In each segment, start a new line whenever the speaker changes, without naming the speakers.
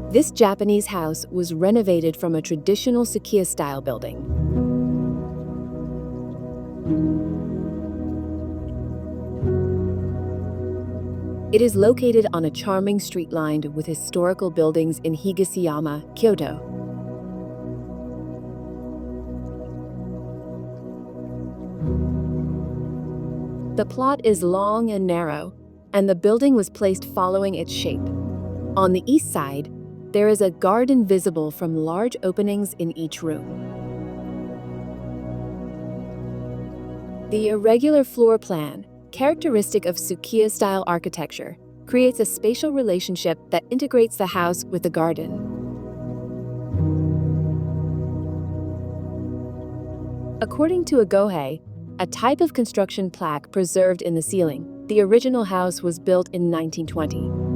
This Japanese house was renovated from a traditional Sukiya-style building. It is located on a charming street lined with historical buildings in Higashiyama, Kyoto. The plot is long and narrow, and the building was placed following its shape. On the east side, there is a garden visible from large openings in each room. The irregular floor plan, characteristic of Sukiya-style architecture, creates a spatial relationship that integrates the house with the garden. According to a gohei, a type of construction plaque preserved in the ceiling, the original house was built in 1920.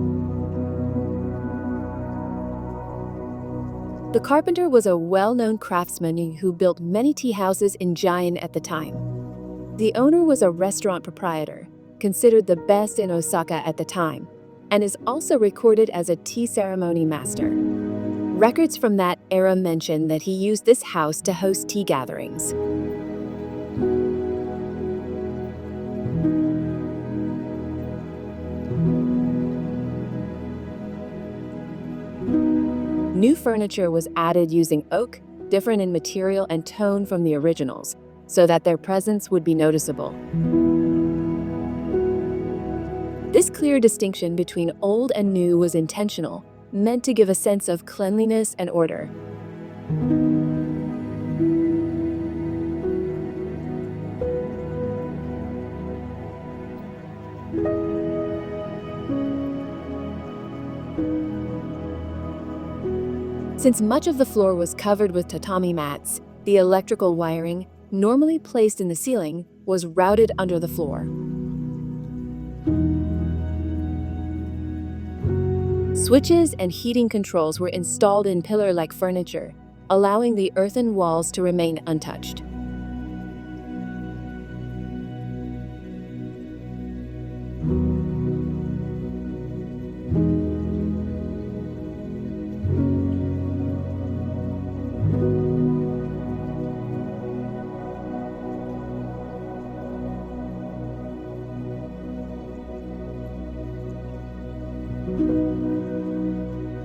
The carpenter was a well-known craftsman who built many tea houses in Gion at the time. The owner was a restaurant proprietor, considered the best in Osaka at the time, and is also recorded as a tea ceremony master. Records from that era mention that he used this house to host tea gatherings. New furniture was added using oak, different in material and tone from the originals, so that their presence would be noticeable. This clear distinction between old and new was intentional, meant to give a sense of cleanliness and order. Since much of the floor was covered with tatami mats, the electrical wiring, normally placed in the ceiling, was routed under the floor. Switches and heating controls were installed in pillar-like furniture, allowing the earthen walls to remain untouched.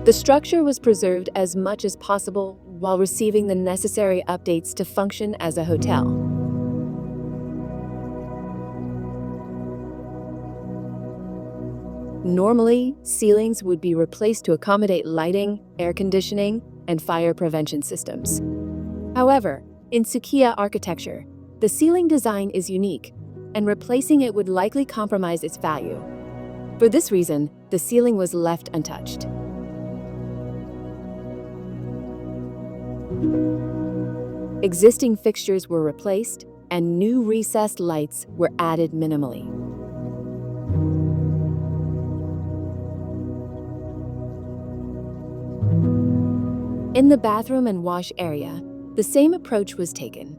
The structure was preserved as much as possible while receiving the necessary updates to function as a hotel. Normally, ceilings would be replaced to accommodate lighting, air conditioning, and fire prevention systems. However, in Sukiya architecture, the ceiling design is unique, and replacing it would likely compromise its value. For this reason, the ceiling was left untouched. Existing fixtures were replaced, and new recessed lights were added minimally. In the bathroom and wash area, the same approach was taken.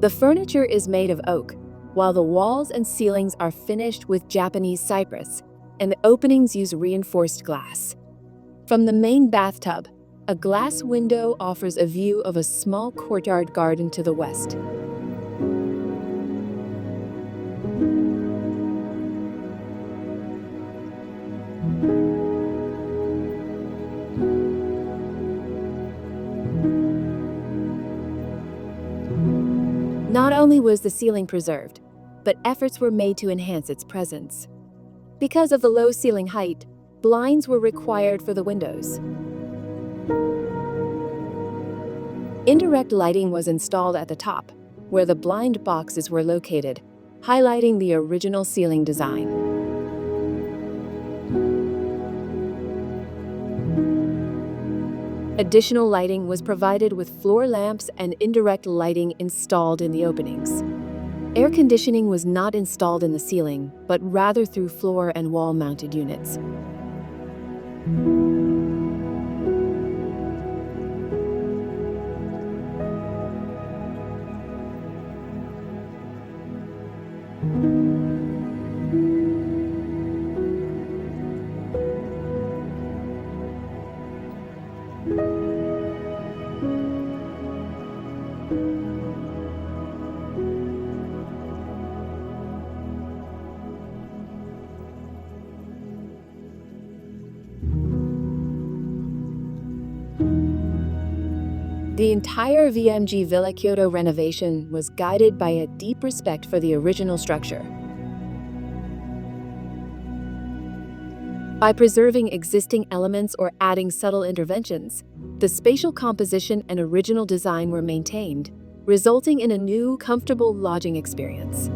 The furniture is made of oak, while the walls and ceilings are finished with Japanese cypress, and the openings use reinforced glass. From the main bathtub, a glass window offers a view of a small courtyard garden to the west. Not only was the ceiling preserved, but efforts were made to enhance its presence. Because of the low ceiling height, blinds were required for the windows. Indirect lighting was installed at the top, where the blind boxes were located, highlighting the original ceiling design. Additional lighting was provided with floor lamps and indirect lighting installed in the openings. Air conditioning was not installed in the ceiling, but rather through floor and wall-mounted units. The entire VMG Villa Kyoto renovation was guided by a deep respect for the original structure. By preserving existing elements or adding subtle interventions, the spatial composition and original design were maintained, resulting in a new, comfortable lodging experience.